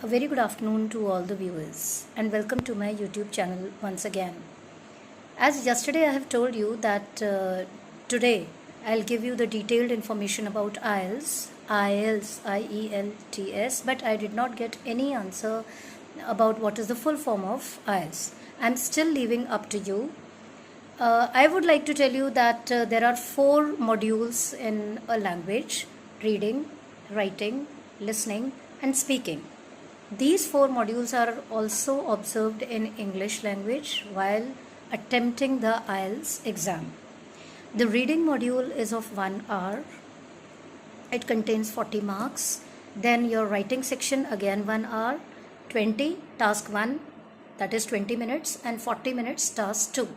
A very good afternoon to all the viewers and welcome to my YouTube channel once again. As yesterday I have told you that today I'll give you the detailed information about IELTS, I-E-L-T-S, but I did not get any answer about what is the full form of IELTS. I'm still leaving up to you. I would like to tell you that there are 4 modules in a language: reading, writing, listening and speaking. These 4 modules are also observed in English language while attempting the IELTS exam. The reading module is of 1 hour. It contains 40 marks. Then your writing section again 1 hour, 20 task 1, that is 20 minutes, and 40 minutes task 2.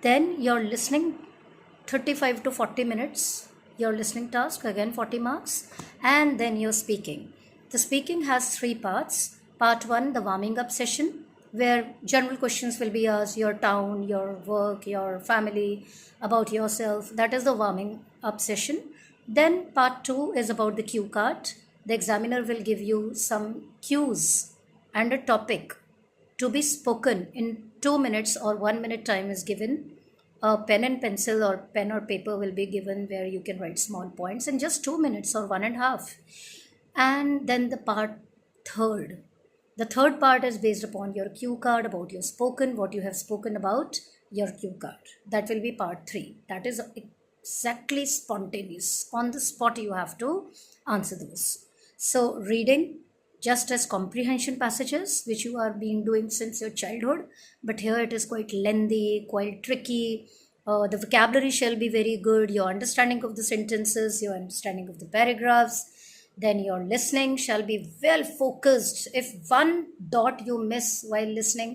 Then your listening 35 to 40 minutes, your listening task again 40 marks, and then your speaking. The speaking has 3 parts. Part 1, the warming up session, where general questions will be asked: your town, your work, your family, about yourself. That is the warming up session. Then part 2 is about the cue card. The examiner will give you some cues and a topic to be spoken in 2 minutes or 1 minute time is given. A pen and pencil or pen or paper will be given where you can write small points in just 2 minutes or 1.5. And then the part 3rd. The 3rd part is based upon your cue card, about your spoken, what you have spoken about your cue card. That will be part 3. That is exactly spontaneous. On the spot you have to answer those. So reading, just as comprehension passages, which you are been doing since your childhood, but here it is quite lengthy, quite tricky. The vocabulary shall be very good, your understanding of the sentences, your understanding of the paragraphs. Then your listening shall be well focused. If one dot you miss while listening,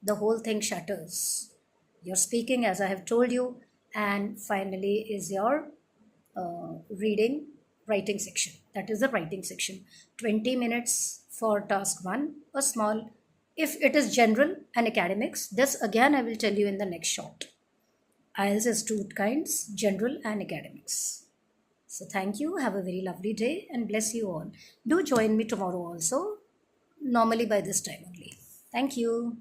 the whole thing shatters. Your speaking, as I have told you, and finally is your reading, writing section. That is the writing section. 20 minutes for task 1, a small. If it is general and academics, this again I will tell you in the next short. IELTS is 2 kinds, general and academics. So thank you, have a very lovely day and bless you all. Do join me tomorrow also, normally by this time only. Thank you.